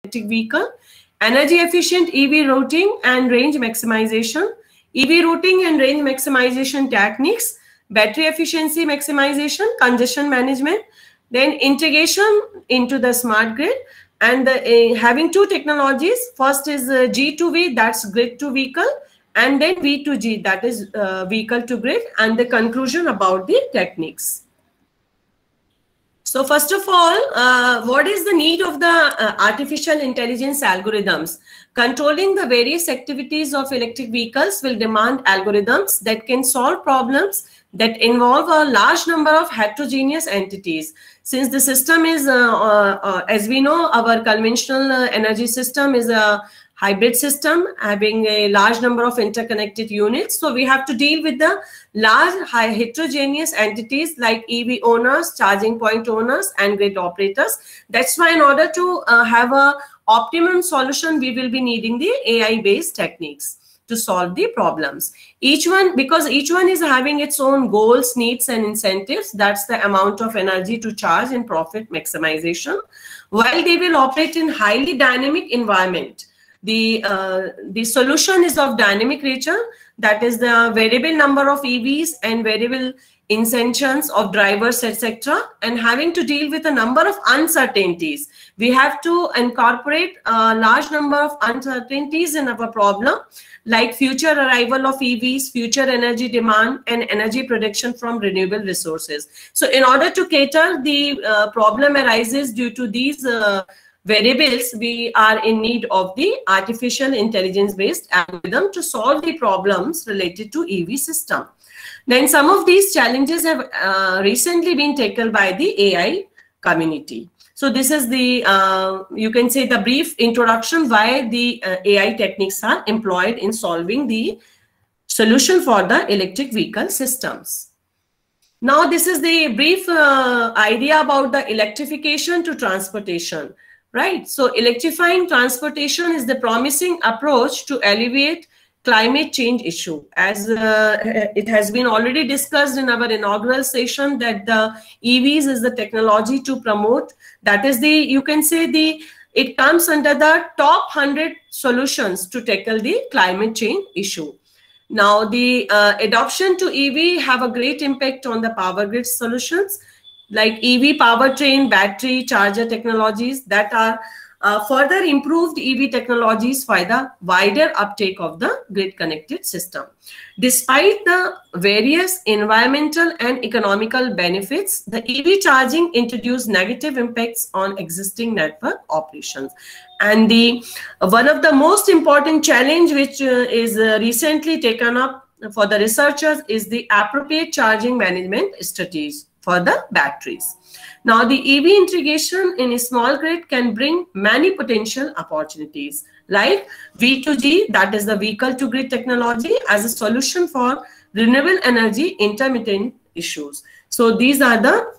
electric vehicle, energy efficient EV routing and range maximization, EV routing and range maximization techniques, battery efficiency maximization, congestion management, then integration into the smart grid, and having two technologies. First is G2V, that's grid to vehicle, and then V2G, that is vehicle to grid, and the conclusion about the techniques. So first of all, what is the need of the artificial intelligence algorithms? Controlling the various activities of electric vehicles will demand algorithms that can solve problems that involve a large number of heterogeneous entities. Since the system is, as we know, our conventional energy system is a hybrid system having a large number of interconnected units. So we have to deal with the large heterogeneous entities like EV owners, charging point owners, and grid operators. That's why in order to have a optimum solution, we will be needing the AI-based techniques to solve the problems. Because each one is having its own goals, needs, and incentives. That's the amount of energy to charge and profit maximization. While they will operate in highly dynamic environment, the solution is of dynamic nature. That is the variable number of EVs and variable incentives of drivers, etc., and having to deal with a number of uncertainties. We have to incorporate a large number of uncertainties in our problem, like future arrival of EVs, future energy demand, and energy production from renewable resources. So in order to cater, the problem arises due to these variables, we are in need of the artificial intelligence-based algorithm to solve the problems related to EV system. Then some of these challenges have recently been tackled by the AI community. So this is the, you can say, the brief introduction why the AI techniques are employed in solving the solution for the electric vehicle systems. Now this is the brief idea about the electrification to transportation, right? So electrifying transportation is the promising approach to alleviate climate change issue. As it has been already discussed in our inaugural session, that the EVs is the technology to promote. That is the, you can say, it comes under the top 100 solutions to tackle the climate change issue. Now the adoption to EV have a great impact on the power grid solutions like EV powertrain, battery, charger technologies that are further improved EV technologies for the wider uptake of the grid connected system. Despite the various environmental and economical benefits, the EV charging introduced negative impacts on existing network operations. And one of the most important challenge which is recently taken up for the researchers is the appropriate charging management strategies for the batteries. Now, the EV integration in a small grid can bring many potential opportunities like V2G, that is the vehicle to grid technology, as a solution for renewable energy intermittent issues. So these are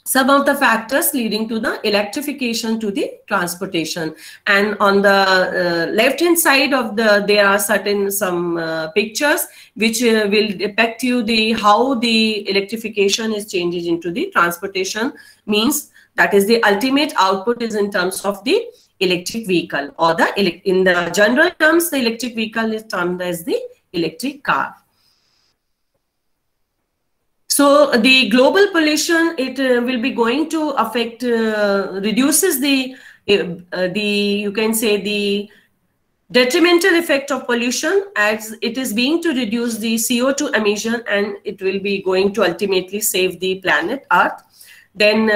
some of the factors leading to the electrification to the transportation. And on the left-hand side of there are some pictures which will depict you how the electrification is changing into the transportation means. That is the ultimate output is in terms of the electric vehicle, or in the general terms, the electric vehicle is termed as the electric car. So the global pollution, it will be going to affect, reduces you can say, the detrimental effect of pollution, as it is being to reduce the CO2 emission, and it will be going to ultimately save the planet Earth. Then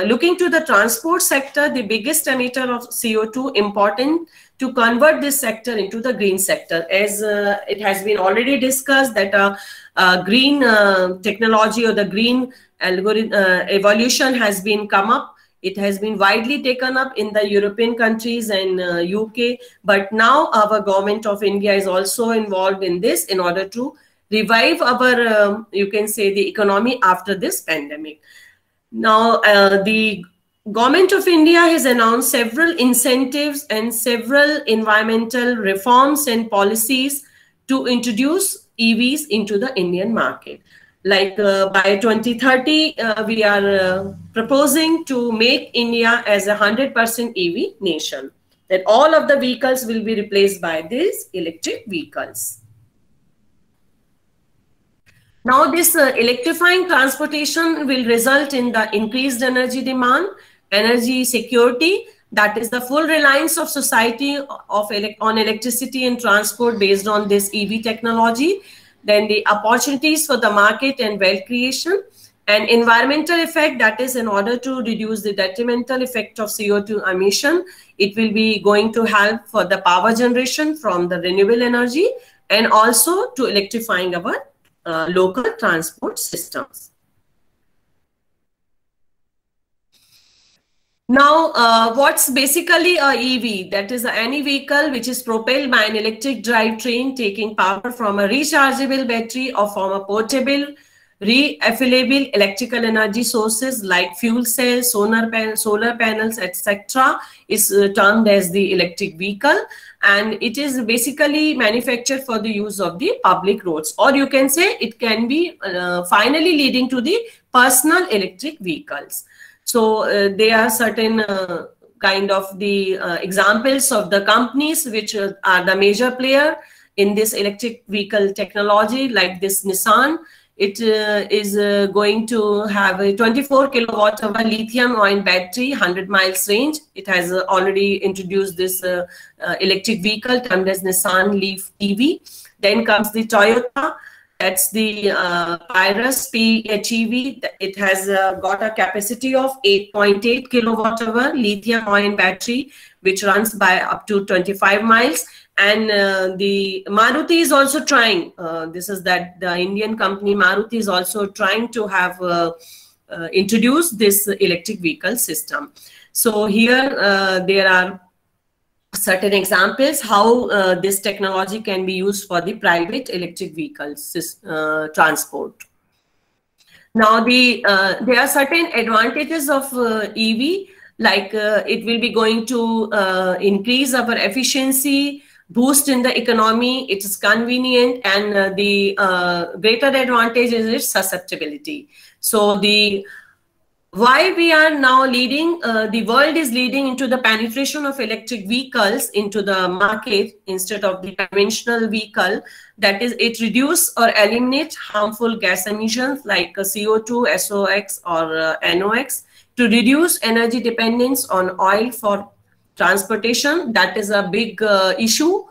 looking to the transport sector, the biggest emitter of CO2, important to convert this sector into the green sector, as it has been already discussed that green technology or the green algorithm evolution has been come up. It has been widely taken up in the European countries and UK, but now our government of India is also involved in this in order to revive our, you can say, the economy after this pandemic. Now, the Government of India has announced several incentives and several environmental reforms and policies to introduce EVs into the Indian market. Like by 2030, we are proposing to make India as a 100% EV nation. That all of the vehicles will be replaced by these electric vehicles. Now, this electrifying transportation will result in the increased energy demand, energy security, that is the full reliance of society on electricity and transport based on this EV technology. Then the opportunities for the market and wealth creation, and environmental effect, that is in order to reduce the detrimental effect of CO2 emission. It will be going to help for the power generation from the renewable energy and also to electrifying our local transport systems. Now, what's basically a EV? That is any vehicle which is propelled by an electric drivetrain taking power from a rechargeable battery or from a portable, refillable electrical energy sources like fuel cells, solar panels, etc. is termed as the electric vehicle, and it is basically manufactured for the use of the public roads, or you can say it can be finally leading to the personal electric vehicles. So there are certain kind of the examples of the companies which are the major player in this electric vehicle technology, like this Nissan. It is going to have a 24 kilowatt hour lithium ion battery, 100 miles range. It has already introduced this electric vehicle termed as Nissan Leaf EV. Then comes the Toyota. That's the Prius PHEV. It has got a capacity of 8.8 kilowatt hour lithium ion battery, which runs by up to 25 miles. And the Maruti is also trying, this is that the Indian company Maruti is also trying to have introduced this electric vehicle system. So here there are certain examples how this technology can be used for the private electric vehicles transport. Now there are certain advantages of EV, like it will be going to increase our efficiency, boost in the economy, it is convenient, and the greater advantage is its susceptibility. So why we are now leading, the world is leading into the penetration of electric vehicles into the market instead of the conventional vehicle. That is, it reduce or eliminate harmful gas emissions like CO2, SOx or NOx, to reduce energy dependence on oil for transportation. That is a big issue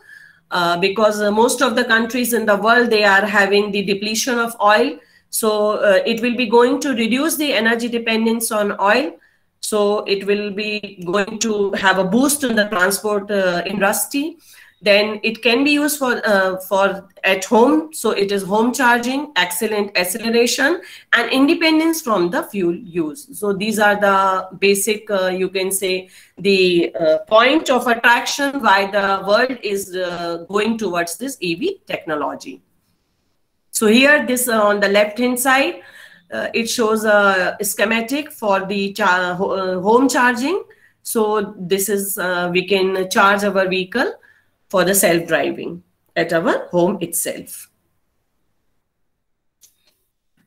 because most of the countries in the world, they are having the depletion of oil. So it will be going to reduce the energy dependence on oil. So it will be going to have a boost in the transport industry. Then it can be used for at home. So it is home charging, excellent acceleration, and independence from the fuel use. So these are the basic, you can say, the point of attraction why the world is going towards this EV technology. So here, this on the left-hand side, it shows a schematic for the home charging. So this is, we can charge our vehicle for the self-driving at our home itself.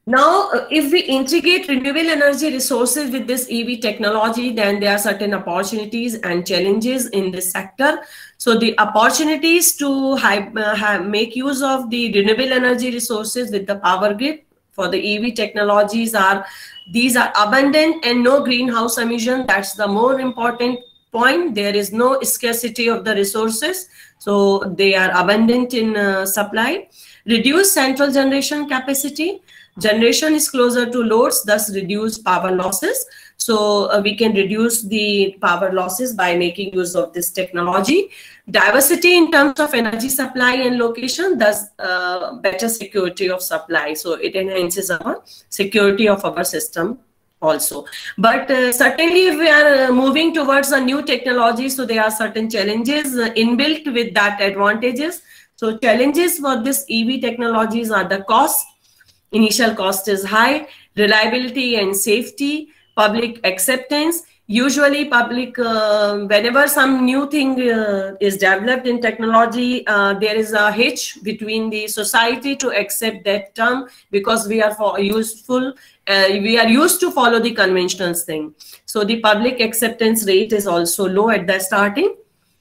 Now, if we integrate renewable energy resources with this EV technology, then there are certain opportunities and challenges in this sector. So the opportunities to make use of the renewable energy resources with the power grid for the EV technologies are, these are abundant and no greenhouse emission. That's the more important point. There is no scarcity of the resources. So they are abundant in supply. Reduce central generation capacity. Generation is closer to loads, thus reduce power losses. So we can reduce the power losses by making use of this technology. Diversity in terms of energy supply and location, thus better security of supply. So it enhances our security of our system also. But certainly if we are moving towards a new technology, so there are certain challenges inbuilt with that advantages. So challenges for this EV technologies are the cost. Initial cost is high, reliability and safety, public acceptance, Usually public, whenever some new thing is developed in technology, there is a hitch between the society to accept that term, because we are we are used to follow the conventional thing. So the public acceptance rate is also low at the starting.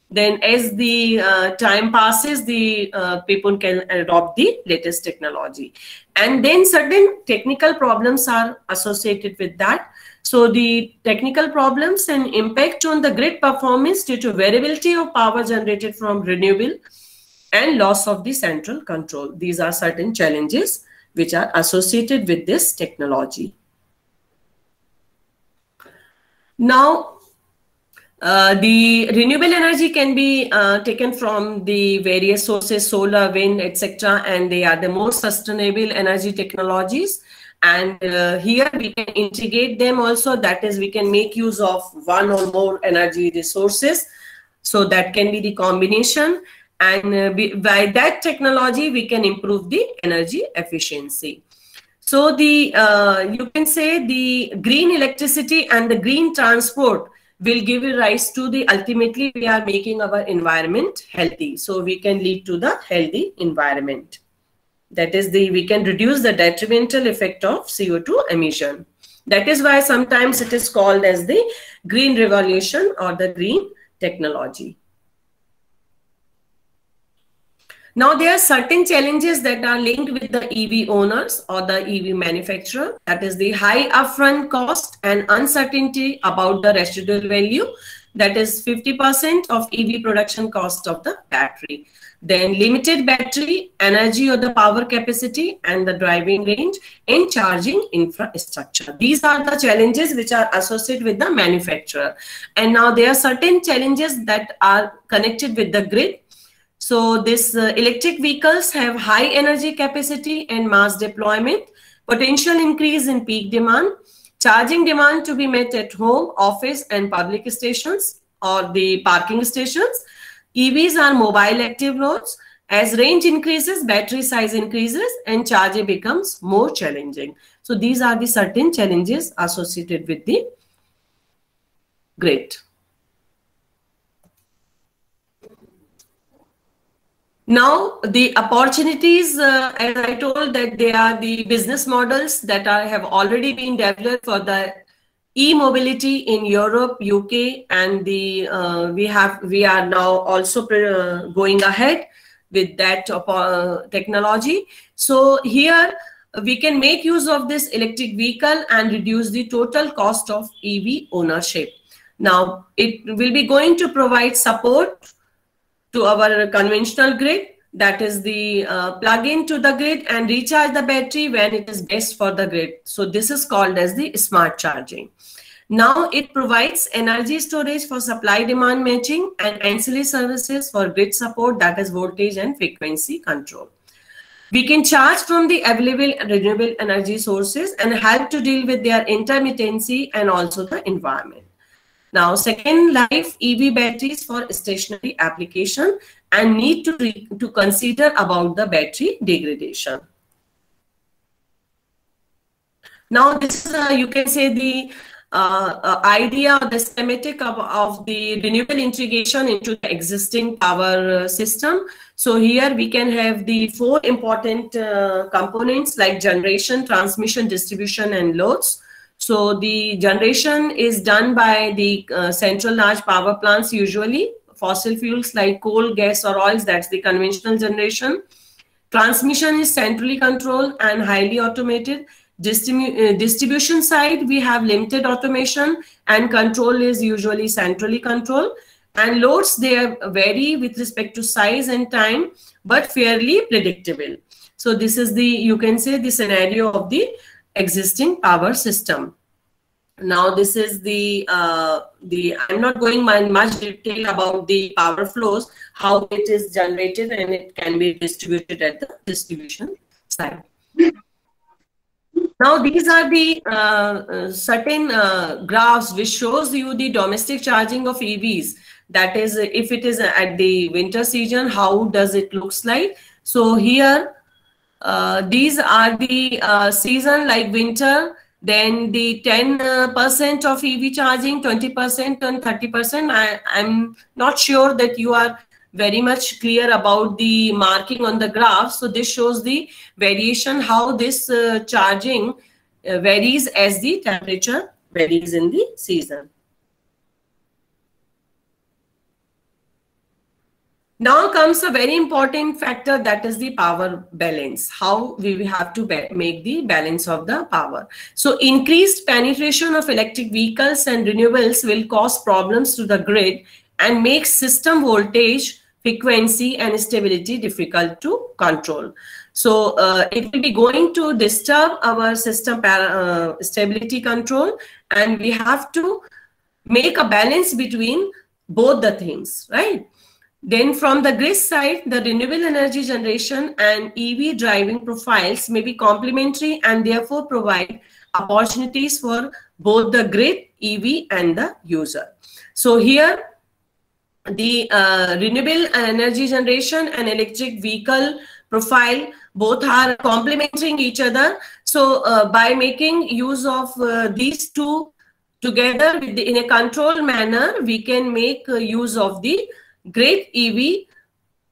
Then as the time passes, the people can adopt the latest technology. And then certain technical problems are associated with that. So the technical problems and impact on the grid performance due to variability of power generated from renewable and loss of the central control. These are certain challenges which are associated with this technology. Now, the renewable energy can be taken from the various sources, solar, wind, etc., and they are the most sustainable energy technologies. And here we can integrate them also. That is, we can make use of one or more energy resources. So that can be the combination. And by that technology, we can improve the energy efficiency. So the you can say the green electricity and the green transport will give rise to the, ultimately we are making our environment healthy. So we can lead to the healthy environment. That is, we can reduce the detrimental effect of CO2 emission. That is why sometimes it is called as the green revolution or the green technology. Now, there are certain challenges that are linked with the EV owners or the EV manufacturer. That is the high upfront cost and uncertainty about the residual value. That is 50% of EV production cost of the battery. Then limited battery, energy or the power capacity, and the driving range and charging infrastructure. These are the challenges which are associated with the manufacturer. And now there are certain challenges that are connected with the grid. So this electric vehicles have high energy capacity and mass deployment, potential increase in peak demand, charging demand to be met at home, office and public stations or the parking stations. EVs are mobile active loads. As range increases, battery size increases and charging becomes more challenging. So these are the certain challenges associated with the grid. Now, the opportunities, as I told, that they are the business models that have already been developed for the e-mobility in Europe, UK, and the we are now also going ahead with that technology. So here we can make use of this electric vehicle and reduce the total cost of EV ownership. Now, it will be going to provide support to our conventional grid, that is the plug into the grid and recharge the battery when it is best for the grid. So this is called as the smart charging. Now it provides energy storage for supply demand matching and ancillary services for grid support, that is voltage and frequency control. We can charge from the available renewable energy sources and help to deal with their intermittency and also the environment. Now, second life EV batteries for stationary application and need to consider about the battery degradation. Now, this is you can say the idea or the schematic of the renewable integration into the existing power system. So here we can have the 4 important components like generation, transmission, distribution, and loads. So the generation is done by the central large power plants, usually fossil fuels like coal, gas, or oils. That's the conventional generation. Transmission is centrally controlled and highly automated. Distribution side, we have limited automation and control is usually centrally controlled. And loads, they vary with respect to size and time, but fairly predictable. So this is the, you can say, the scenario of the existing power system. Now this is the I'm not going in much detail about the power flows, how it is generated and it can be distributed at the distribution side. Now these are the certain graphs which shows you the domestic charging of EVs. That is, if it is at the winter season, how does it looks like? So here these are the season like winter. Then the 10% of EV charging, 20% and 30%. I'm not sure that you are very much clear about the marking on the graph. So this shows the variation, how this charging varies as the temperature varies in the season. Now comes a very important factor, that is the power balance. How we have to make the balance of the power. So increased penetration of electric vehicles and renewables will cause problems to the grid and make system voltage, frequency and stability difficult to control. So it will be going to disturb our system stability control, and we have to make a balance between both the things, right? Then from the grid side, the renewable energy generation and EV driving profiles may be complementary and therefore provide opportunities for both the grid, EV and the user. So here the renewable energy generation and electric vehicle profile both are complementing each other. So by making use of these two together in a controlled manner, we can make use of the grid, EV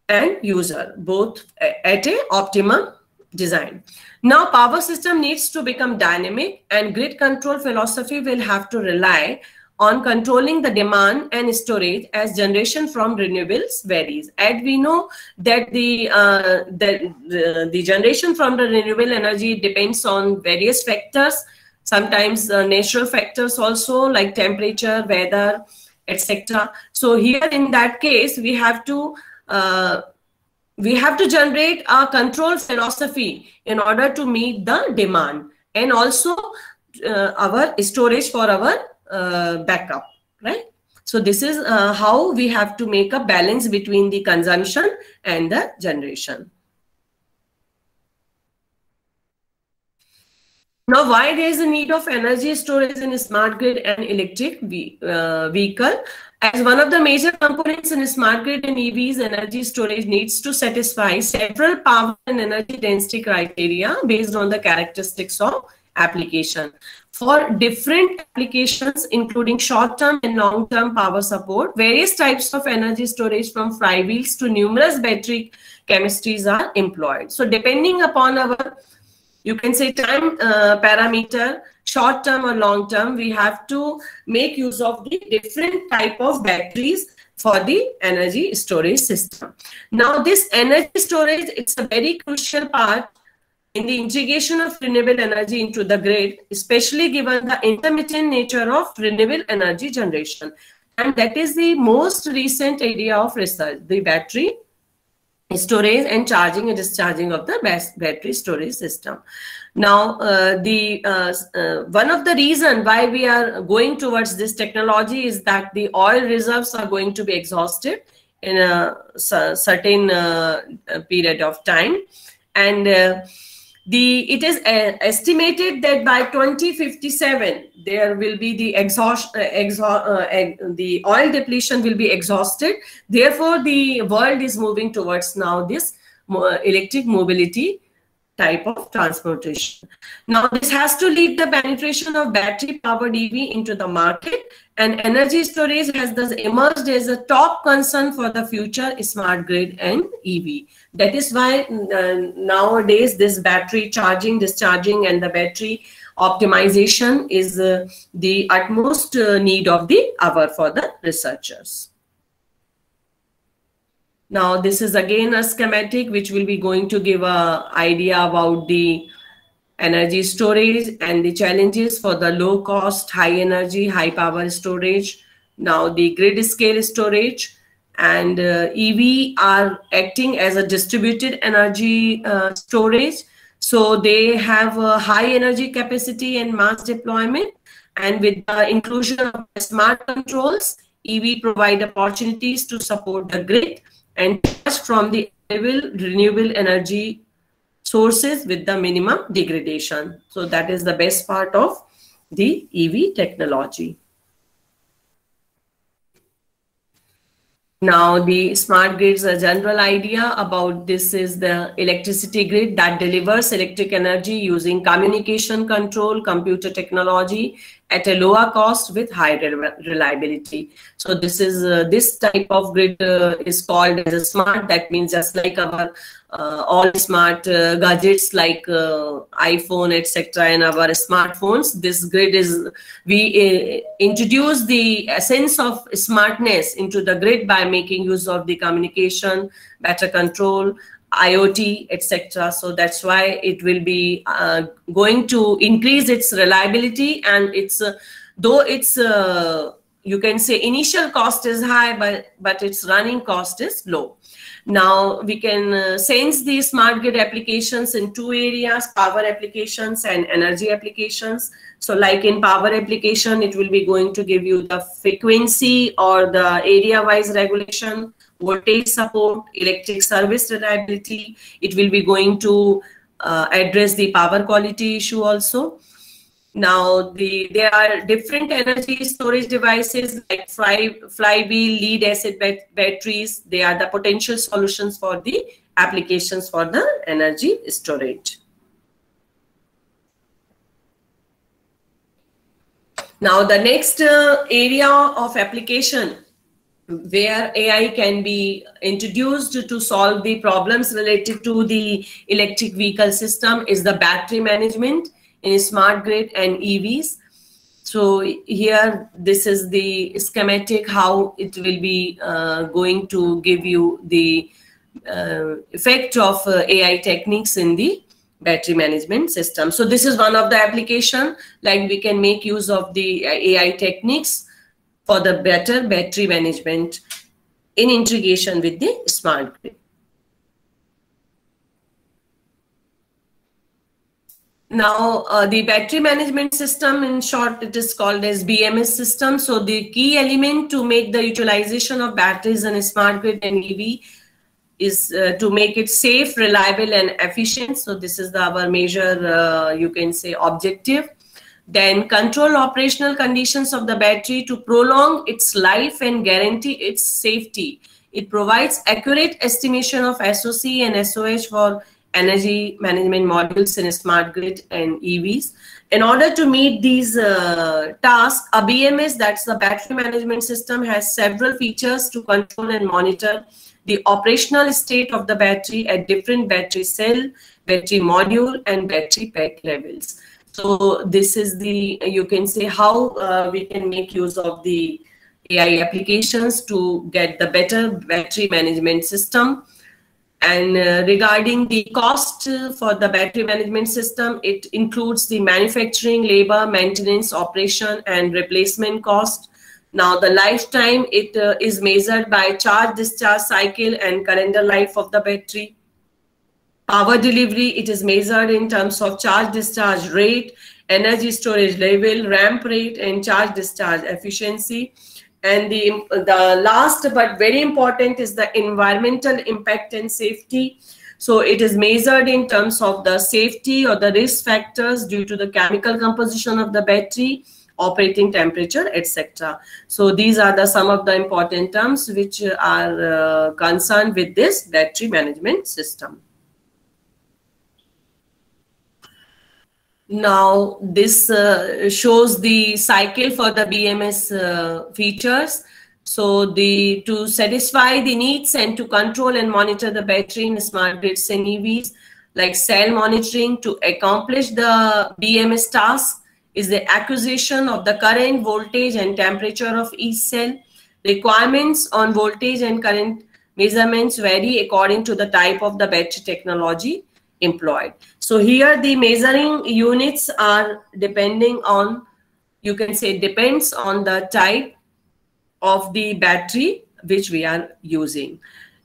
and user, both at a optimum design. Now power system needs to become dynamic, and grid control philosophy will have to rely on controlling the demand and storage as generation from renewables varies. And we know that the generation from the renewable energy depends on various factors, sometimes natural factors also, like temperature, weather, etc. So here in that case, we have to generate a control philosophy in order to meet the demand, and also our storage for our backup, right? So this is how we have to make a balance between the consumption and the generation. Now, why there is a need of energy storage in a smart grid and electric vehicle? As one of the major components in a smart grid and EVs, energy storage needs to satisfy several power and energy density criteria based on the characteristics of application. For different applications, including short-term and long-term power support, various types of energy storage from flywheels to numerous battery chemistries are employed. So depending upon our, you can say, time parameter, short term or long term, we have to make use of the different type of batteries for the energy storage system. Now this energy storage, it's a very crucial part in the integration of renewable energy into the grid, especially given the intermittent nature of renewable energy generation. And that is the most recent area of research, the battery storage and charging and discharging of the battery storage system. Now, one of the reasons why we are going towards this technology is that the oil reserves are going to be exhausted in a certain period of time, and it is estimated that by 2057 there will be the the oil depletion will be exhausted. Therefore, the world is moving towards now this electric mobility type of transportation. Now, this has to lead the penetration of battery-powered EV into the market, and energy storage has thus emerged as a top concern for the future smart grid and EV. That is why nowadays this battery charging, discharging, and the battery optimization is the utmost need of the hour for the researchers. Now, this is again a schematic which will be going to give an idea about the energy storage and the challenges for the low cost, high energy, high power storage. Now, the grid scale storage and EV are acting as a distributed energy storage. So they have a high energy capacity and mass deployment. And with the inclusion of smart controls, EV provide opportunities to support the grid and charge from the renewable energy sources with the minimum degradation. So that is the best part of the EV technology. Now, the smart grid's a general idea about this is the electricity grid that delivers electric energy using communication control, computer technology at a lower cost with high reliability. So this is this type of grid is called as a smart. That means just like our all smart gadgets like iPhone, etc., and our smartphones. This grid is, we introduce the essence of smartness into the grid by making use of the communication, better control, IoT, etc. So that's why it will be going to increase its reliability, and it's though it's you can say initial cost is high, but its running cost is low. Now we can sense the smart grid applications in two areas: power applications and energy applications. So like in power application, it will be going to give you the frequency or the area wise regulation, voltage support, electric service reliability. It will be going to address the power quality issue also. Now, there are different energy storage devices like flywheel, lead acid batteries. They are the potential solutions for the applications for the energy storage. Now, the next area of application where AI can be introduced to solve the problems related to the electric vehicle system is the battery management in smart grid and EVs. So here, this is the schematic how it will be going to give you the effect of AI techniques in the battery management system. So this is one of the application, like we can make use of the AI techniques for the better battery management in integration with the smart grid. Now, the battery management system, in short, it is called as BMS system. So the key element to make the utilization of batteries in a smart grid and EV is to make it safe, reliable, and efficient. So this is our major, you can say, objective. Then control operational conditions of the battery to prolong its life and guarantee its safety. It provides accurate estimation of SOC and SOH for energy management modules in a smart grid and EVs. In order to meet these tasks, a BMS, that's the battery management system, has several features to control and monitor the operational state of the battery at different battery cell, battery module, and battery pack levels. So this is the, you can say, how we can make use of the AI applications to get the better battery management system. And regarding the cost for the battery management system, it includes the manufacturing, labor, maintenance, operation, and replacement cost. Now, the lifetime, it is measured by charge-discharge cycle and calendar life of the battery. Power delivery, it is measured in terms of charge-discharge rate, energy storage level, ramp rate, and charge-discharge efficiency. And the last but very important is the environmental impact and safety. So it is measured in terms of the safety or the risk factors due to the chemical composition of the battery, operating temperature, etc. So these are some of the important terms which are concerned with this battery management system. Now, this shows the cycle for the BMS features. So to satisfy the needs and to control and monitor the battery in smart grids and EVs, like cell monitoring to accomplish the BMS task is the acquisition of the current, voltage, and temperature of each cell. Requirements on voltage and current measurements vary according to the type of the battery technology employed. So here the measuring units are depending on, you can say, depends on the type of the battery which we are using.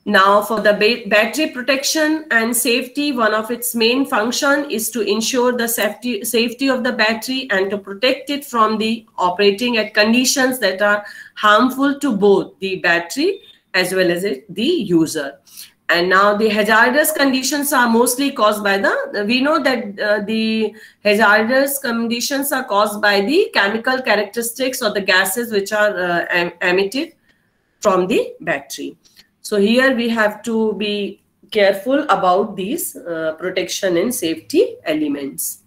Now, for the battery protection and safety, one of its main function is to ensure the safety of the battery and to protect it from the operating at conditions that are harmful to both the battery as well as the user. And now the hazardous conditions are mostly caused by we know that the hazardous conditions are caused by the chemical characteristics or the gases which are emitted from the battery. So here we have to be careful about these protection and safety elements.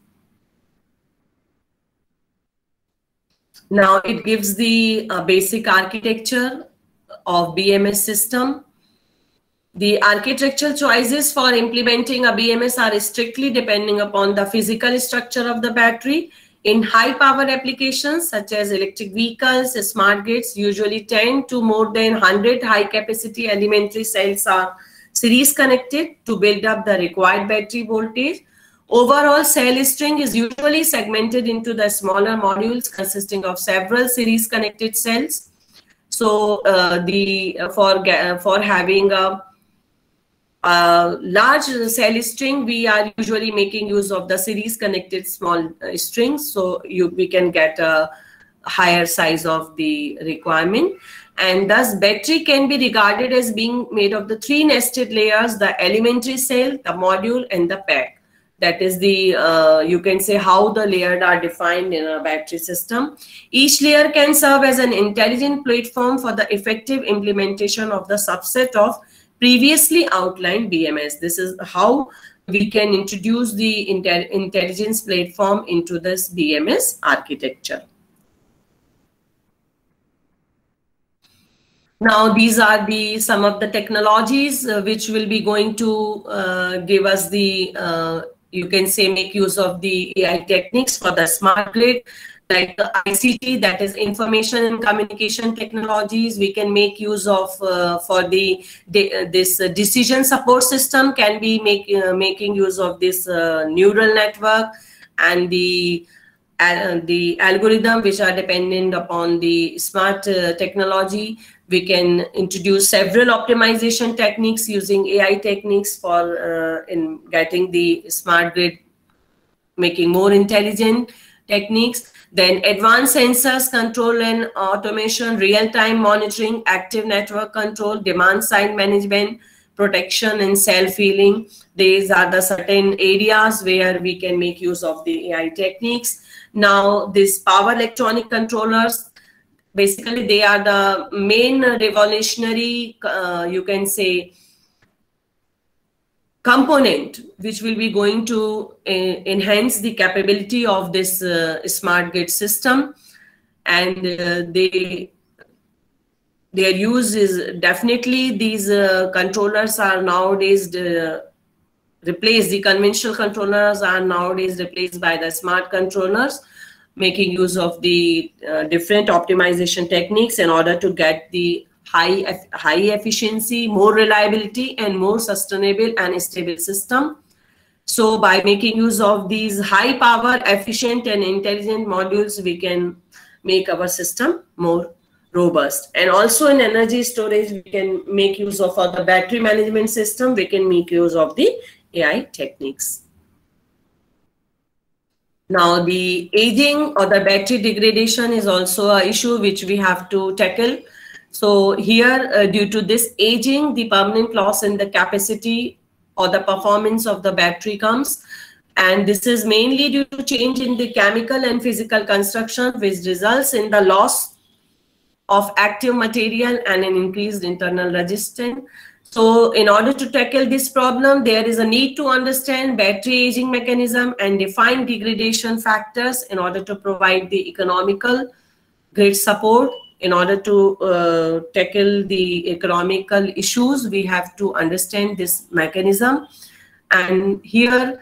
Now it gives the basic architecture of BMS system. The architectural choices for implementing a BMS are strictly depending upon the physical structure of the battery. In high power applications such as electric vehicles, smart grids usually tend to more than 100 high capacity elementary cells are series connected to build up the required battery voltage. Overall cell string is usually segmented into the smaller modules consisting of several series connected cells. So for having a large cell string, we are usually making use of the series connected small strings, so we can get a higher size of the requirement. And thus battery can be regarded as being made of the 3 nested layers: the elementary cell, the module, and the pack. That is the, you can say, how the layers are defined in a battery system. Each layer can serve as an intelligent platform for the effective implementation of the subset of previously outlined BMS. This is how we can introduce the intelligence platform into this BMS architecture. Now, these are some of the technologies which will be going to give us the, you can say, make use of the AI techniques for the smart grid, like the ICT, that is information and communication technologies. We can make use of for this decision support system, can be making use of this neural network and the algorithm which are dependent upon the smart technology. We can introduce several optimization techniques using AI techniques for in getting the smart grid making more intelligent techniques. Then advanced sensors, control and automation, real-time monitoring, active network control, demand side management, protection and self-healing. These are the certain areas where we can make use of the AI techniques. Now, these power electronic controllers, basically they are the main revolutionary, you can say, component which will be going to enhance the capability of this smart grid system. And their use is definitely, these controllers are nowadays replaced, the conventional controllers are nowadays replaced by the smart controllers, making use of the different optimization techniques in order to get the high efficiency, more reliability, and more sustainable and stable system. So by making use of these high power, efficient and intelligent modules, we can make our system more robust. And also in energy storage, we can make use of the battery management system. We can make use of the AI techniques. Now, the aging or the battery degradation is also an issue which we have to tackle. So here, due to this aging, the permanent loss in the capacity or the performance of the battery comes. And this is mainly due to change in the chemical and physical construction, which results in the loss of active material and an increased internal resistance. So in order to tackle this problem, there is a need to understand battery aging mechanism and define degradation factors in order to provide the economical grid support. In order to tackle the economical issues, we have to understand this mechanism. And here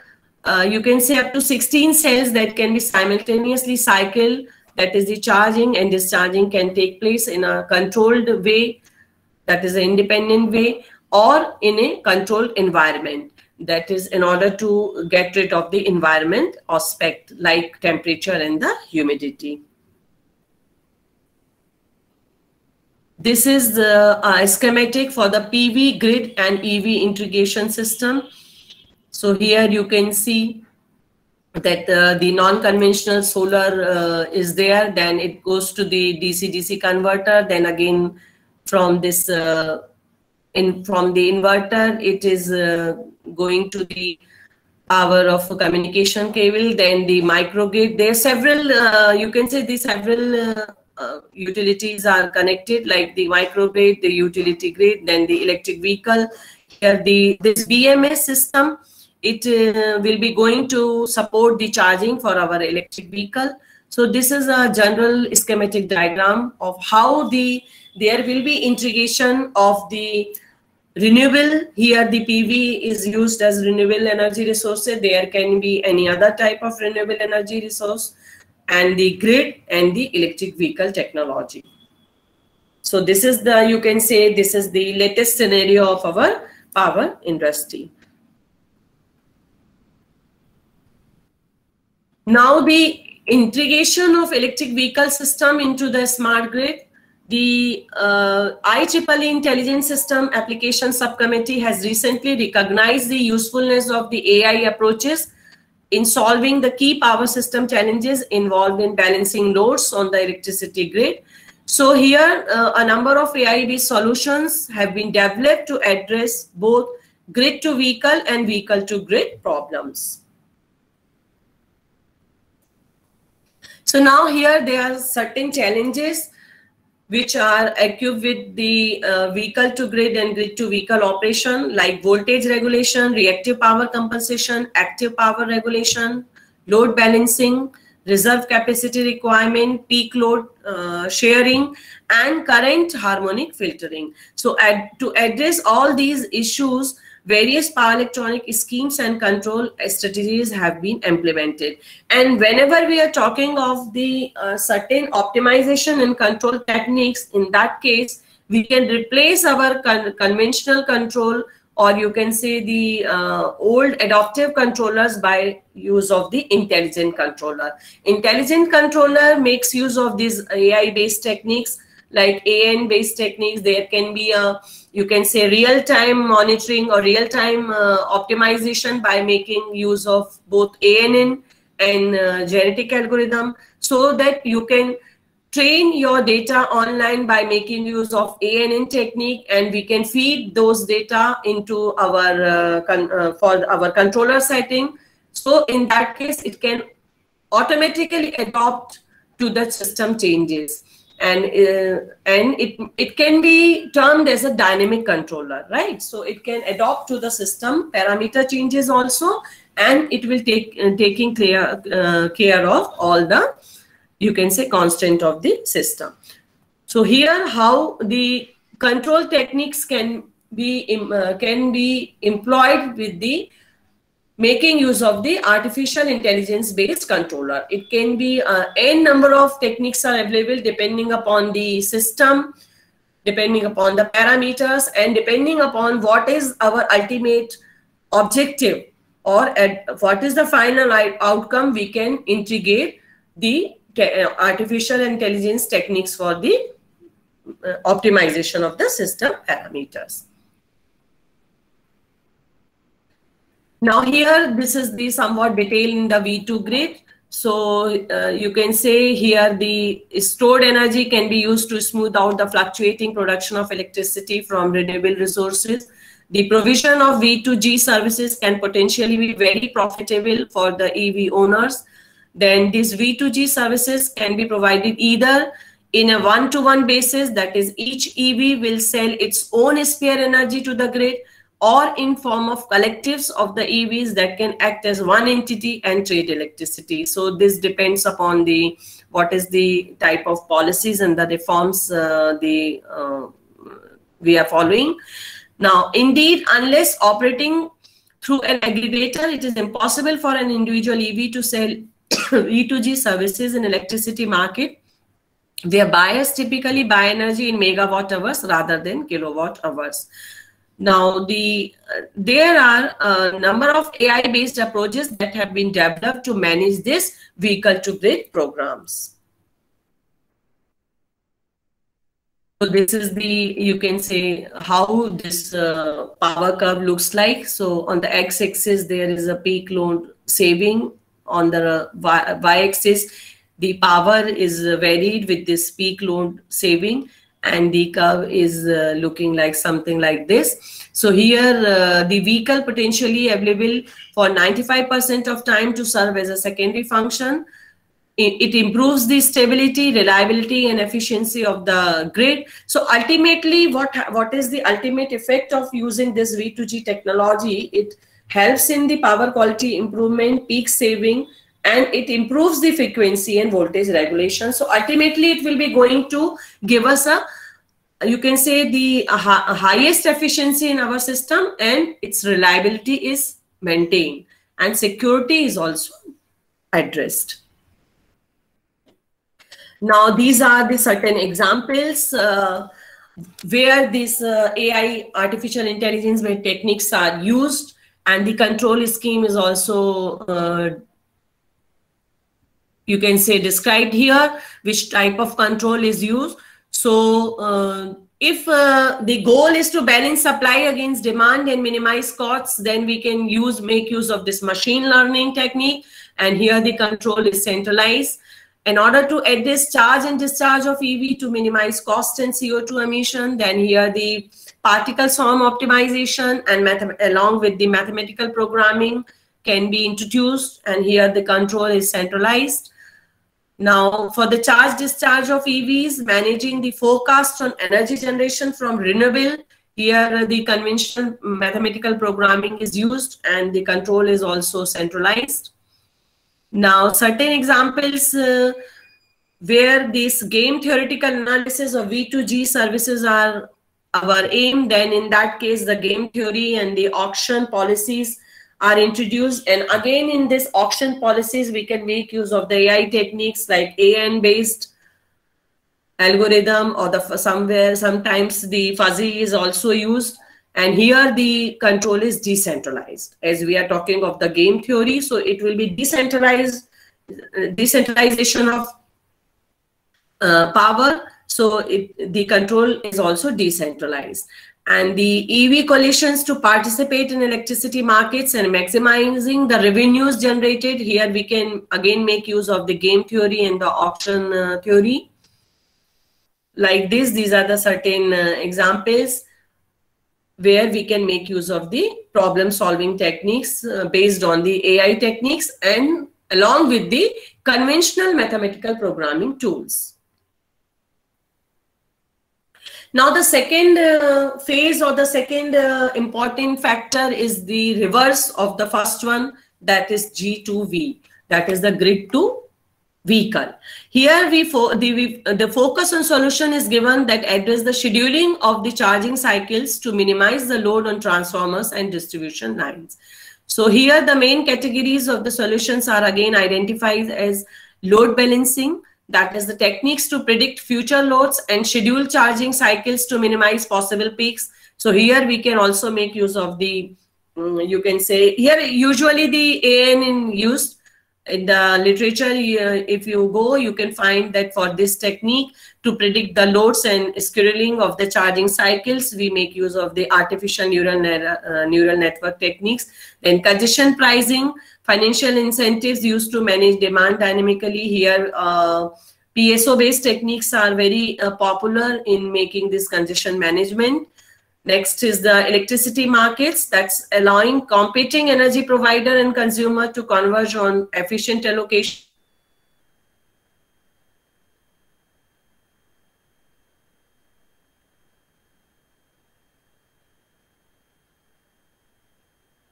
you can say up to 16 cells that can be simultaneously cycled, that is the charging and discharging can take place in a controlled way, that is an independent way, or in a controlled environment, that is in order to get rid of the environment aspect like temperature and the humidity. This is the schematic for the PV grid and EV integration system. So here you can see that the non-conventional solar is there, then it goes to the DC-DC converter, then again from this from the inverter it is going to the power of a communication cable, then the microgrid. There are several you can say the several utilities are connected, like the microgrid, the utility grid, then the electric vehicle. Here this BMS system, it will be going to support the charging for our electric vehicle. So this is a general schematic diagram of how there will be integration of the renewable. Here the PV is used as renewable energy resources. There can be any other type of renewable energy resource, and the grid and the electric vehicle technology. So this is you can say this is the latest scenario of our power industry. Now the integration of electric vehicle system into the smart grid. The IEEE Intelligent System Application Subcommittee has recently recognized the usefulness of the AI approaches in solving the key power system challenges involved in balancing loads on the electricity grid. So here a number of AI-based solutions have been developed to address both grid to vehicle and vehicle to grid problems. So now here there are certain challenges which are equipped with the vehicle to grid and grid to vehicle operation, like voltage regulation, reactive power compensation, active power regulation, load balancing, reserve capacity requirement, peak load sharing, and current harmonic filtering. So to address all these issues, various power electronic schemes and control strategies have been implemented. And whenever we are talking of the certain optimization and control techniques, in that case, we can replace our conventional control, or you can say the old adaptive controllers, by use of the intelligent controller. Intelligent controller makes use of these AI-based techniques, like AN-based techniques. There can be you can say real-time monitoring or real-time optimization by making use of both ANN and genetic algorithm, so that you can train your data online by making use of ANN technique, and we can feed those data into our for our controller setting. So in that case, it can automatically adapt to the system changes. And it can be termed as a dynamic controller, right? So it can adapt to the system parameter changes also, and it will taking care of all the, you can say, constant of the system. So here how the control techniques can be employed with the making use of the artificial intelligence based controller. It can be n number of techniques are available depending upon the system, depending upon the parameters, and depending upon what is our ultimate objective, or what is the final outcome. We can integrate the artificial intelligence techniques for the optimization of the system parameters. Now here, this is the somewhat detail in the V2 grid. So you can say here the stored energy can be used to smooth out the fluctuating production of electricity from renewable resources. The provision of V2G services can potentially be very profitable for the EV owners. Then these V2G services can be provided either in a one-to-one basis, that is each EV will sell its own spare energy to the grid, or in form of collectives of the EVs that can act as one entity and trade electricity. So this depends upon the what is the type of policies and the reforms we are following. Now, indeed, unless operating through an aggregator, it is impossible for an individual EV to sell V2G services in electricity market, where buyers typically buy energy in megawatt hours rather than kilowatt hours. Now, there are a number of AI-based approaches that have been developed to manage this vehicle-to-grid programs. So this is you can say, how this power curve looks like. So on the x-axis, there is a peak load saving. On the y-axis, the power is varied with this peak load saving, and the curve is looking like something like this. So here the vehicle potentially available for 95% of time to serve as a secondary function. it improves the stability, reliability, and efficiency of the grid. So ultimately, what is the ultimate effect of using this V2G technology? It helps in the power quality improvement, peak saving, and it improves the frequency and voltage regulation. So ultimately, it will be going to give us a, you can say, the highest efficiency in our system, and its reliability is maintained, and security is also addressed. Now, these are the certain examples where these AI, artificial intelligence techniques are used, and the control scheme is also, you can say, described here, which type of control is used. So if the goal is to balance supply against demand and minimize costs, then we can make use of this machine learning technique. And here the control is centralized. In order to address charge and discharge of EV to minimize cost and CO2 emission, then here the particle swarm optimization and along with the mathematical programming can be introduced, and here the control is centralized. Now, for the charge discharge of EVs, managing the forecast on energy generation from renewable, here the conventional mathematical programming is used, and the control is also centralized. Now, certain examples where this game theoretical analysis of V2G services are our aim, then in that case, the game theory and the auction policies are introduced. And again, in this auction policies, we can make use of the AI techniques like AN-based algorithm, or sometimes the fuzzy is also used. And here the control is decentralized, as we are talking of the game theory. So it will be decentralization of power. So the control is also decentralized. And the EV coalitions to participate in electricity markets and maximizing the revenues generated. Here we can again make use of the game theory and the auction theory. Like this, these are the certain examples where we can make use of the problem solving techniques based on the AI techniques and along with the conventional mathematical programming tools. Now, the second phase, or the second important factor, is the reverse of the first one, that is G2V, that is the grid to vehicle. Here the focus on solution is given that address the scheduling of the charging cycles to minimize the load on transformers and distribution lines. So here the main categories of the solutions are again identified as load balancing, that is the techniques to predict future loads and schedule charging cycles to minimize possible peaks. So here we can also make use of the, you can say, here usually the AN in used. In the literature, if you go, you can find that for this technique to predict the loads and scheduling of the charging cycles, we make use of the artificial neural network techniques. Then congestion pricing, financial incentives used to manage demand dynamically. Here, PSO-based techniques are very popular in making this congestion management. Next is the electricity markets, that's allowing competing energy provider and consumer to converge on efficient allocation.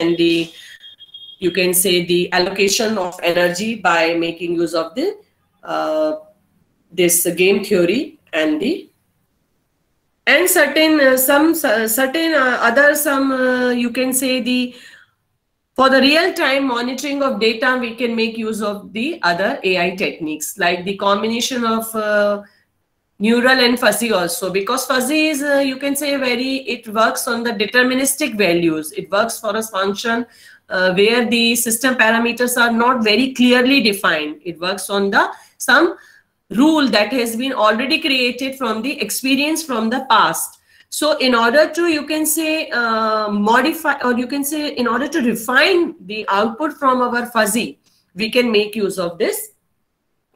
And you can say the allocation of energy by making use of the this game theory and the certain you can say for the real-time monitoring of data, we can make use of the other AI techniques, like the combination of neural and fuzzy also, because fuzzy is, you can say, it works on the deterministic values. It works for a function where the system parameters are not very clearly defined. It works on some rule that has been already created from the experience from the past. So in order to, you can say, modify, or you can say in order to refine the output from our fuzzy, we can make use of this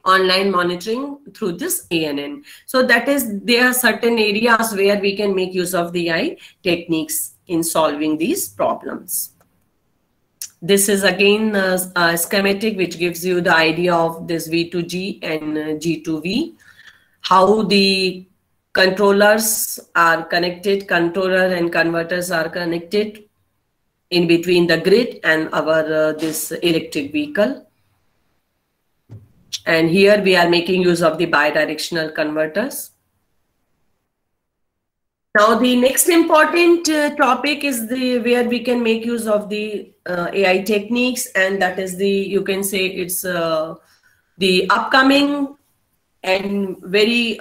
online monitoring through this ANN. So there are certain areas where we can make use of the AI techniques in solving these problems. This is again a schematic which gives you the idea of this V2G and G2V, how the controllers are connected, controller and converters are connected in between the grid and our this electric vehicle. And here we are making use of the bidirectional converters. Now the next important topic is where we can make use of the AI techniques, and that is you can say it's the upcoming and very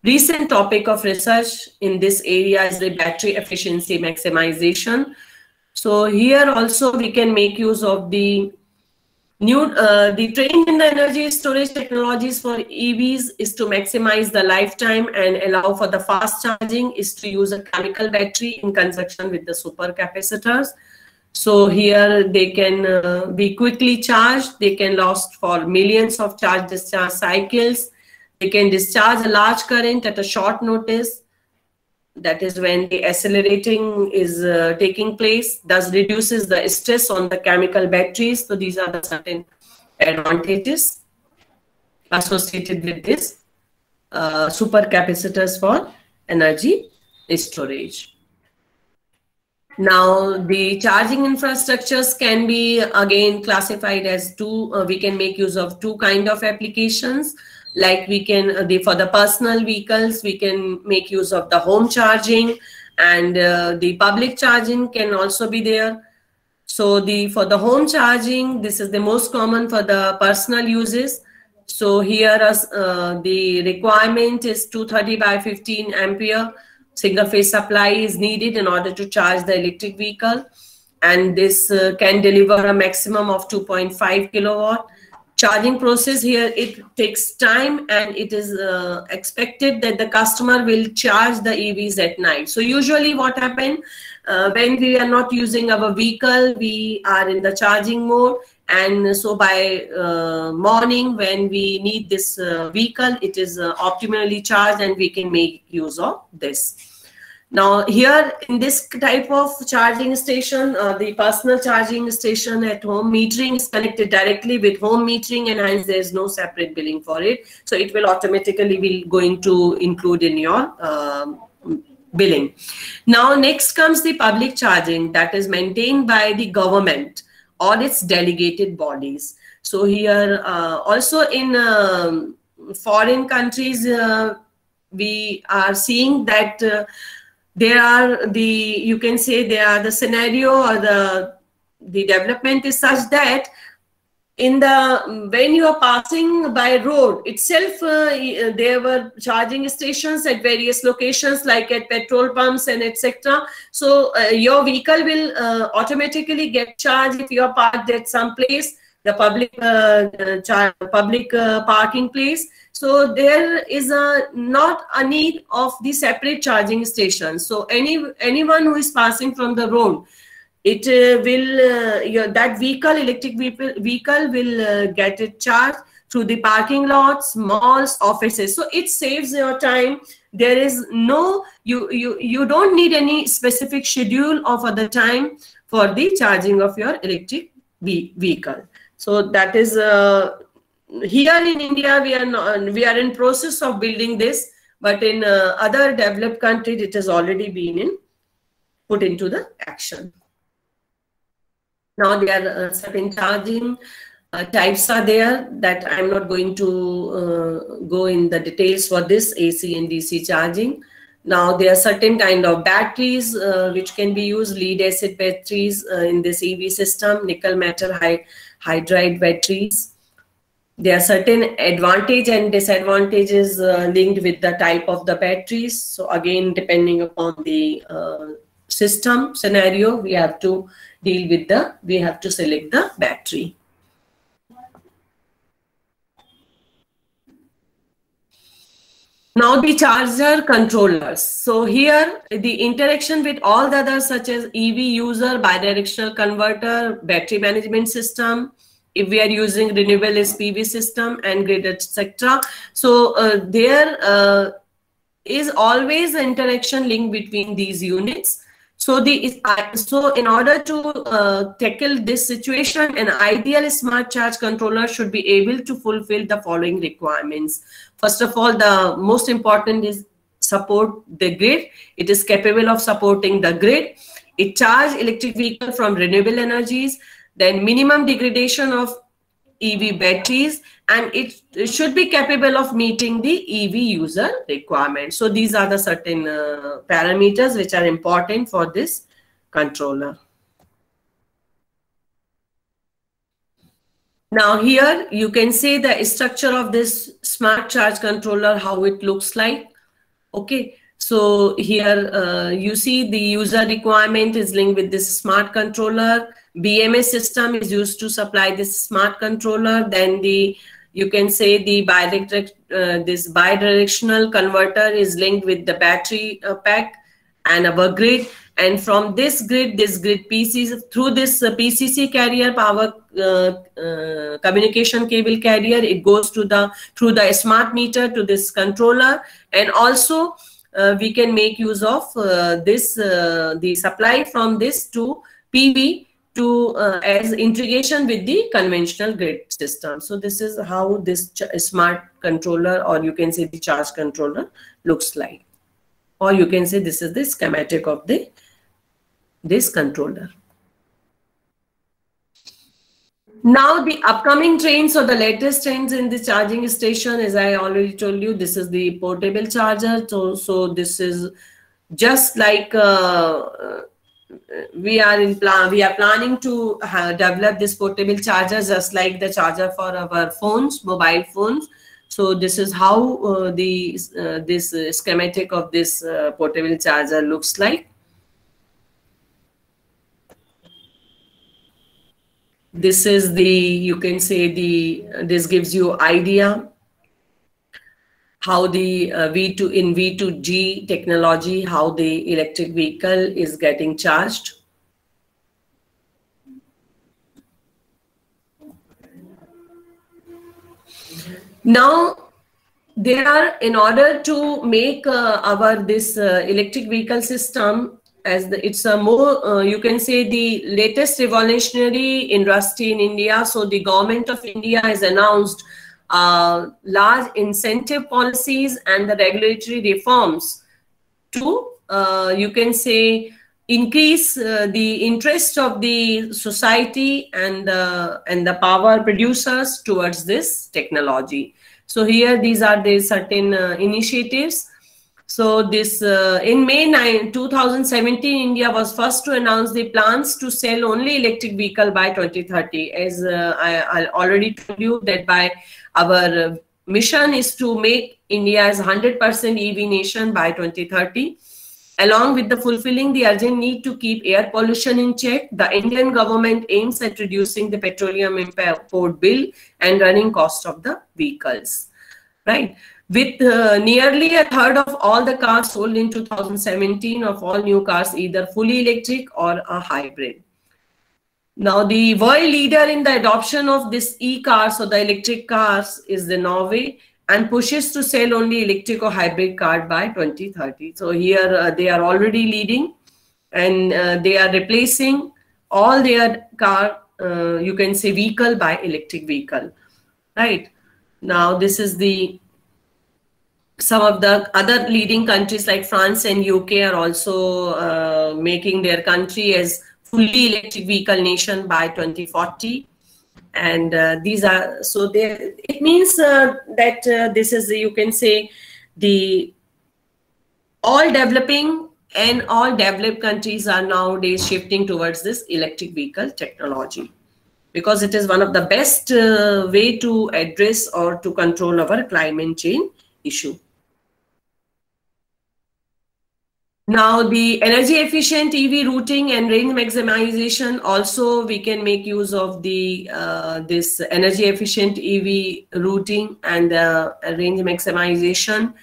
recent topic of research in this area is the battery efficiency maximization. So here also we can make use of the the trend in the energy storage technologies for EVs is to maximize the lifetime and allow for the fast charging is to use a chemical battery in conjunction with the supercapacitors. So here they can be quickly charged. They can last for millions of charge-discharge cycles. They can discharge a large current at a short notice. That is when the accelerating is taking place, thus reduces the stress on the chemical batteries. So these are the certain advantages associated with this supercapacitors for energy storage. Now the charging infrastructures can be again classified as two. We can make use of two kind of applications. Like we can, for the personal vehicles, we can make use of the home charging, and the public charging can also be there. So for the home charging, this is the most common for the personal uses. So here the requirement is 230 by 15 ampere single phase supply is needed in order to charge the electric vehicle, and this can deliver a maximum of 2.5 kilowatt. Charging process here, it takes time, and it is expected that the customer will charge the EVs at night. So usually what happens when we are not using our vehicle, we are in the charging mode, and so by morning when we need this vehicle, it is optimally charged and we can make use of this. Now here in this type of charging station, the personal charging station at home metering is connected directly with home metering, and hence there is no separate billing for it. So it will automatically be going to include in your billing. Now next comes the public charging that is maintained by the government or its delegated bodies. So here also in foreign countries, we are seeing that there are you can say they are the scenario or the development is such that when you are passing by road itself, there were charging stations at various locations like at petrol pumps and etc. So your vehicle will automatically get charged if you are parked at some place, the public parking place. So there is not a need of the separate charging station. So anyone who is passing from the road, it will that electric vehicle will get it charged through the parking lots, malls, offices. So it saves your time. There is no you don't need any specific schedule of the time for the charging of your electric vehicle. So that is here in India we are in process of building this, but in other developed countries it has already been put into the action. Now there are certain charging types are there that I'm not going to go in the details for this AC and DC charging. Now there are certain kind of batteries which can be used, lead acid batteries in this EV system, nickel metal hydride batteries. There are certain advantages and disadvantages linked with the type of the batteries. So again, depending upon the system scenario, we have to select the battery. Now the charger controllers. So here the interaction with all the others such as EV user, bidirectional converter, battery management system, if we are using renewable PV system and grid, etc. So there is always an interaction link between these units. So in order to tackle this situation, an ideal smart charge controller should be able to fulfill the following requirements. First of all, the most important is support the grid. It is capable of supporting the grid. It charges electric vehicle from renewable energies. Then minimum degradation of EV batteries, and it should be capable of meeting the EV user requirements. So these are the certain parameters which are important for this controller. Now here you can see the structure of this smart charge controller, how it looks like. Okay, so here you see the user requirement is linked with this smart controller. BMS system is used to supply this smart controller. Then you can say the this bidirectional converter is linked with the battery pack and our grid. And from this grid PCs, through this PCC carrier power communication cable carrier, it goes to through the smart meter to this controller. And also we can make use of the supply from this to PV as integration with the conventional grid system. So this is how this smart controller, or you can say the charge controller, looks like. Or you can say this is the schematic of this controller. Now the upcoming trends or the latest trends in the charging station, as I already told you, this is the portable charger. So this is just like we are planning to develop this portable charger just like the charger for our phones, mobile phones. So this is how this schematic of this portable charger looks like. This is you can say this gives you idea how the V2G technology, how the electric vehicle is getting charged. Now, in order to make this electric vehicle system, it's a more, you can say, the latest revolutionary industry in India. So the government of India has announced large incentive policies and the regulatory reforms to, you can say, increase the interest of the society and the power producers towards this technology. So here these are the certain initiatives. So this in May 2017, India was first to announce the plans to sell only electric vehicle by 2030. As I already told you that by our mission is to make India as 100% EV nation by 2030. Along with the fulfilling the urgent need to keep air pollution in check, the Indian government aims at reducing the petroleum import bill and running cost of the vehicles, right? With nearly a third of all the cars sold in 2017 of all new cars either fully electric or a hybrid. Now, the world leader in the adoption of this e-cars or the electric cars is the Norway, and pushes to sell only electric or hybrid car by 2030. So here they are already leading, and they are replacing all their car, you can say, vehicle by electric vehicle, right? Now this is some of the other leading countries like France and UK are also making their country as fully electric vehicle nation by 2040. And these are, so it means that this is, you can say, all developing and all developed countries are nowadays shifting towards this electric vehicle technology, because it is one of the best way to address or to control our climate change issue. Now, the energy efficient EV routing and range maximization, also we can make use of this energy efficient EV routing and range maximization.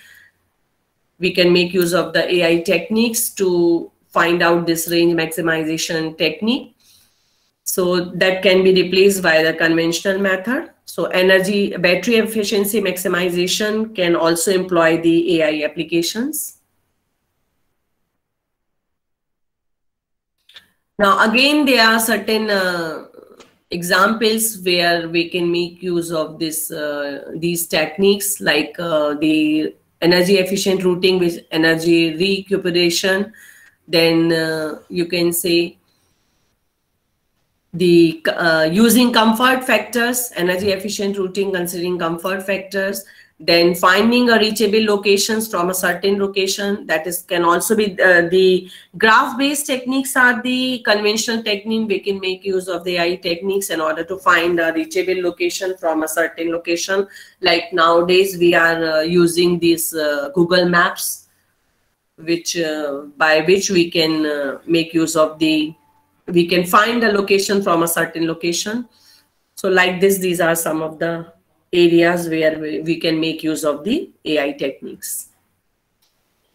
We can make use of the AI techniques to find out this range maximization technique. So that can be replaced by the conventional method. So battery efficiency maximization can also employ the AI applications. Now, again, there are certain examples where we can make use of these techniques, like the energy efficient routing with energy recuperation. Then you can say the using comfort factors, energy efficient routing considering comfort factors. Then finding a reachable locations from a certain location, that is can also be the graph based techniques are the conventional technique. We can make use of the AI techniques in order to find a reachable location from a certain location. Like nowadays we are using these Google Maps, which by which we can make use of we can find a location from a certain location. So like this, these are some of the areas where we can make use of the AI techniques.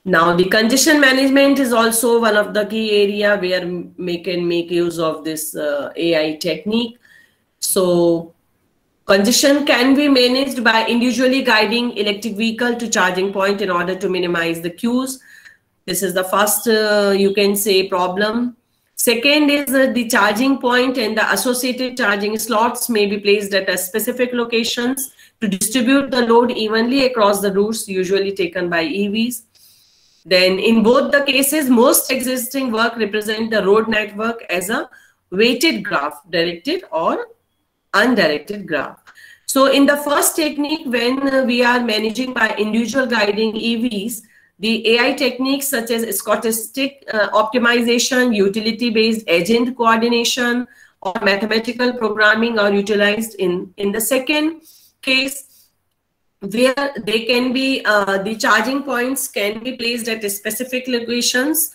Now, the congestion management is also one of the key area where we can make use of this AI technique. So congestion can be managed by individually guiding electric vehicle to charging point in order to minimize the queues. This is the first, you can say, problem. Second is the charging point and the associated charging slots may be placed at a specific locations to distribute the load evenly across the routes usually taken by EVs. Then in both the cases, most existing work represent the road network as a weighted graph, directed or undirected graph. So in the first technique, when we are managing by individual guiding EVs, the AI techniques such as stochastic optimization, utility-based agent coordination, or mathematical programming are utilized in the second case, where they can be, the charging points can be placed at specific locations.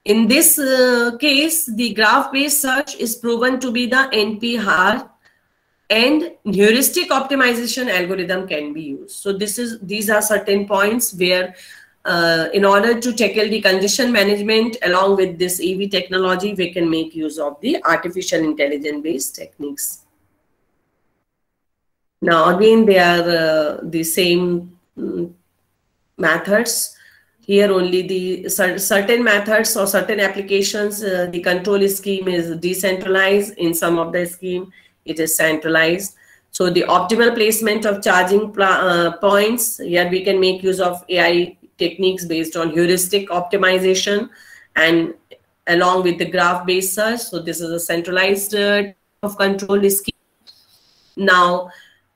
In this case, the graph-based search is proven to be the NP-hard and heuristic optimization algorithm can be used. So these are certain points where in order to tackle the congestion management along with this EV technology, we can make use of the artificial intelligence based techniques. Now again, they are the same methods. Here only the certain methods or certain applications, the control scheme is decentralized. In some of the scheme, it is centralized. So the optimal placement of charging points, here we can make use of AI techniques based on heuristic optimization and along with the graph-based search. So this is a centralized of control scheme. Now,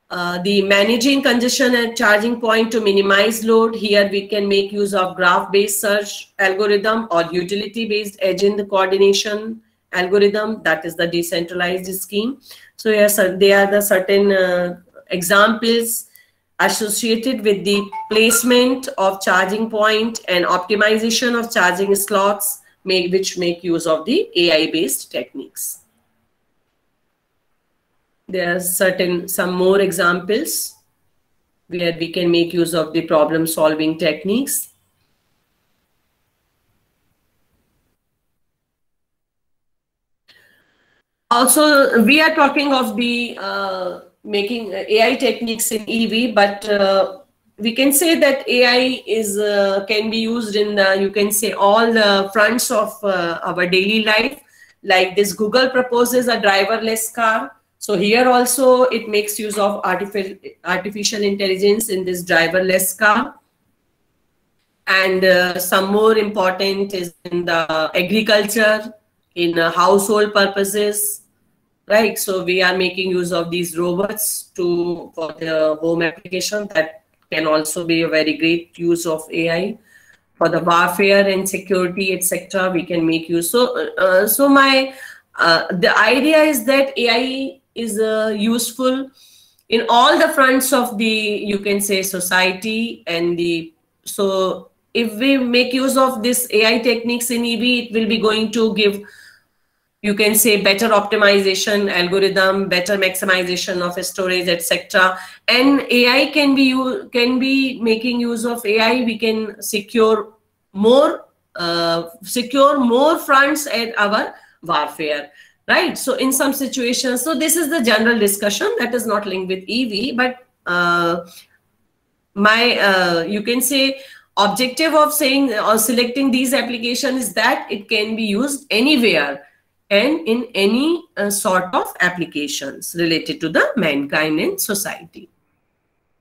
the managing congestion at charging point to minimize load, here we can make use of graph-based search algorithm or utility-based agent coordination algorithm, that is the decentralized scheme. So yes, there are the certain examples associated with the placement of charging point and optimization of charging slots which make use of the AI-based techniques. There are some more examples where we can make use of the problem-solving techniques. Also, we are talking of the making AI techniques in EV, but we can say that AI is can be used in you can say all the fronts of our daily life. Like this, Google proposes a driverless car. So here also it makes use of artificial intelligence in this driverless car. And some more important is in the agriculture, in household purposes, right? So we are making use of these robots for the home application. That can also be a very great use of AI. For the warfare and security, etc., we can make use. So, the idea is that AI is useful in all the fronts of the, you can say, society and so if we make use of this AI techniques in EV, it will be going to give, you can say, better optimization algorithm, better maximization of storage, etc. And AI can be making use of AI. We can secure more fronts at our warfare, right? So in some situations, so this is the general discussion that is not linked with EV, but you can say objective of saying or selecting these applications is that it can be used anywhere and in any sort of applications related to the mankind and society.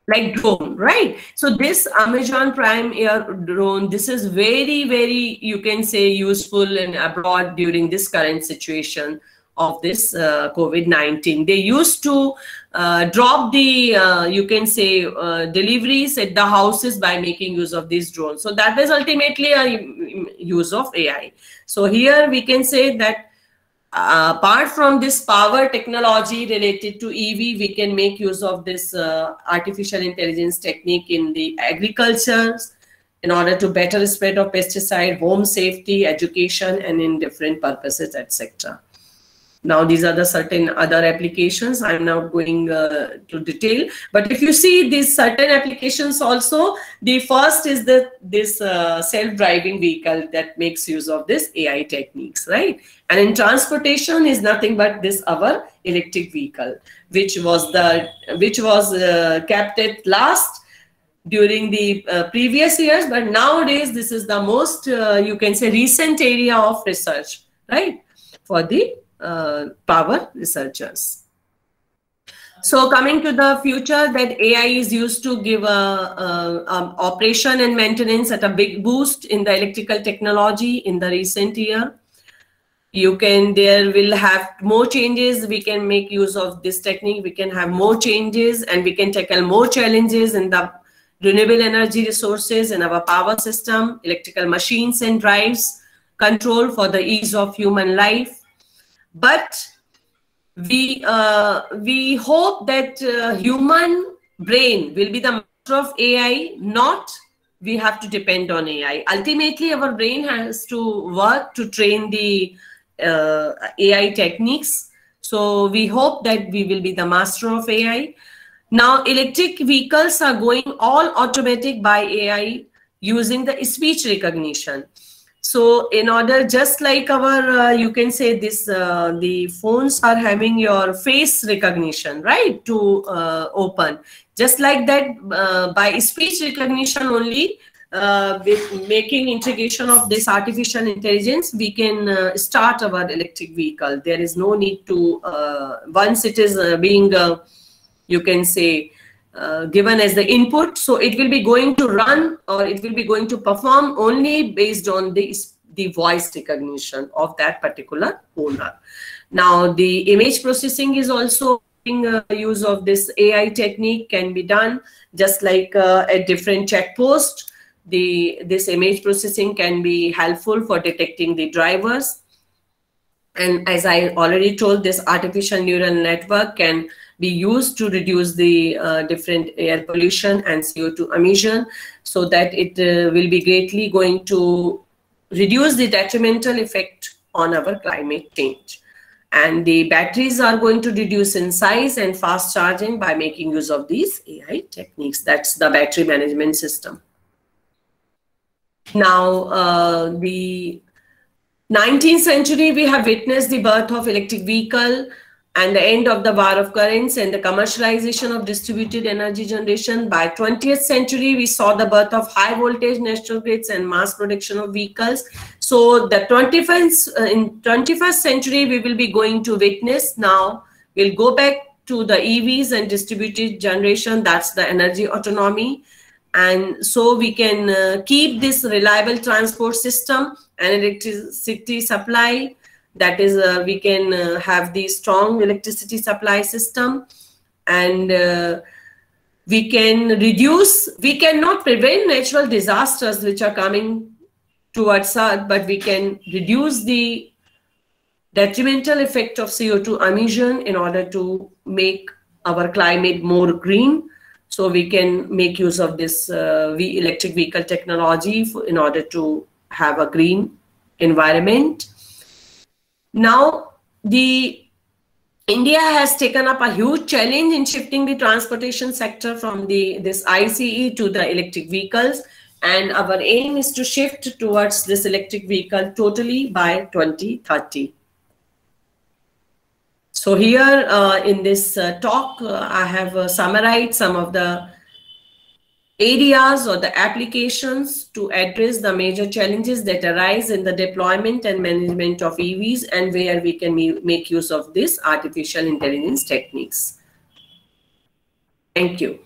Like drone, right? So this Amazon Prime Air drone, this is very, very, you can say, useful and abroad during this current situation of this COVID-19. They used to drop the, you can say, deliveries at the houses by making use of these drones. So that is ultimately a use of AI. So here we can say that apart from this power technology related to EV, we can make use of this artificial intelligence technique in the agriculture in order to better spread of pesticide, home safety, education, and in different purposes, etc. Now, these are the certain other applications. I'm not going to detail, but if you see these certain applications also, the first is this self-driving vehicle that makes use of this AI techniques, right? And in transportation is nothing but this our electric vehicle, which was kept at last during the previous years, but nowadays this is the most you can say recent area of research, right, for the power researchers. So coming to the future, that AI is used to give operation and maintenance at a big boost in the electrical technology in the recent year. There will have more changes. We can make use of this technique. We can have more changes and we can tackle more challenges in the renewable energy resources in our power system, electrical machines and drives, control for the ease of human life. But we hope that human brain will be the master of AI, not we have to depend on AI. Ultimately, our brain has to work to train the AI techniques. So we hope that we will be the master of AI. Now, electric vehicles are going all automatic by AI using the speech recognition. So in order, just like our, you can say this, the phones are having your face recognition, right, to open. Just like that, by speech recognition only, with making integration of this artificial intelligence, we can start our electric vehicle. There is no need to, once it is being, you can say, given as the input, so it will be going to run or it will be going to perform only based on the voice recognition of that particular owner. Now, the image processing is also use of this AI technique can be done, just like at different checkposts. This image processing can be helpful for detecting the drivers. And as I already told, this artificial neural network can be used to reduce the different air pollution and CO2 emission, so that it will be greatly going to reduce the detrimental effect on our climate change. And the batteries are going to reduce in size and fast charging by making use of these AI techniques. That's the battery management system. Now, the 19th century, we have witnessed the birth of electric vehicle and the end of the war of currents and the commercialization of distributed energy generation. By 20th century, we saw the birth of high voltage national grids and mass production of vehicles. So the 21st century, we will be going to witness now, we'll go back to the EVs and distributed generation. That's the energy autonomy. And so we can keep this reliable transport system and electricity supply. That is, we can have the strong electricity supply system, and we can reduce, we cannot prevent natural disasters which are coming towards us, but we can reduce the detrimental effect of CO2 emission in order to make our climate more green. So we can make use of this electric vehicle technology in order to have a green environment. Now, India has taken up a huge challenge in shifting the transportation sector from this ICE to the electric vehicles, and our aim is to shift towards this electric vehicle totally by 2030. So here in this talk, I have summarized some of the areas or the applications to address the major challenges that arise in the deployment and management of EVs, and where we can make use of this artificial intelligence techniques. Thank you.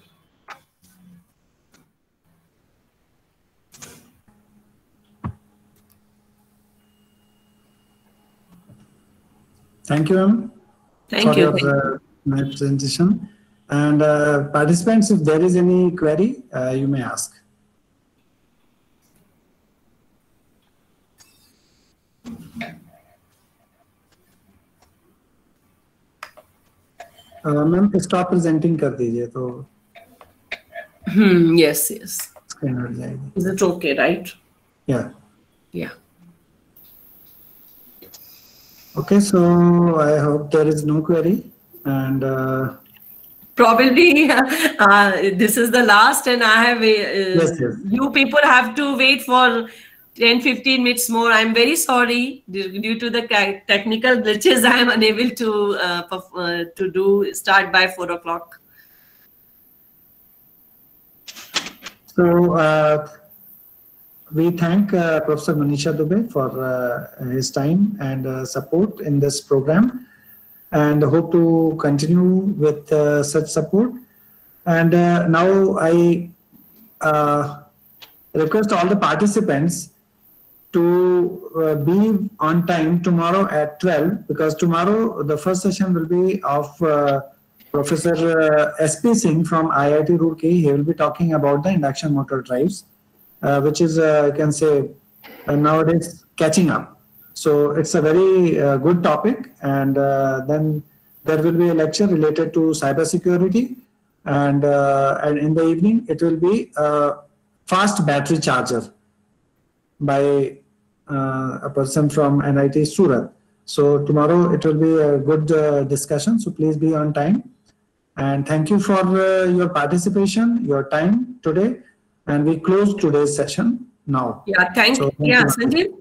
Thank you, ma'am. Thank you. For my presentation. And participants, if there is any query, you may ask. Ma'am, stop presenting कर दीजिए तो. Yes, yes. Is it okay, right? Yeah. Yeah. Okay, so I hope there is no query, and probably this is the last, and I have yes. You people have to wait for 10-15 minutes more. I'm very sorry, due to the technical glitches, I am unable to start by 4 o'clock. So we thank Professor Manisha Dubey for his time and support in this program, and hope to continue with such support. And now I request all the participants to be on time tomorrow at 12, because tomorrow the first session will be of Professor S.P. Singh from IIT Roorkee. He will be talking about the induction motor drives, which is, I can say, nowadays catching up. So it's a very good topic. And then there will be a lecture related to cybersecurity. And in the evening, it will be a fast battery charger by a person from NIT Surat. So tomorrow it will be a good discussion. So please be on time. And thank you for your participation, your time today. And we close today's session now. Yeah, thank you, Sanjeev.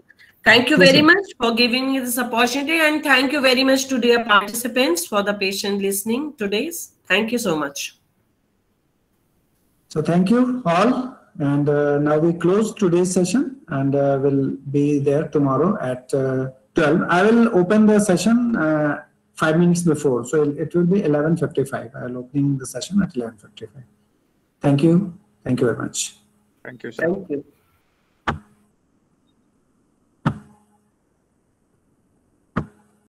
Thank you very much for giving me this opportunity, and thank you very much to dear participants for the patient listening today. Thank you so much. So thank you all. And now we close today's session, and we'll be there tomorrow at 12. I will open the session 5 minutes before. So it will be 11:55. I'll open the session at 11:55. Thank you. Thank you very much. Thank you, sir. Thank you.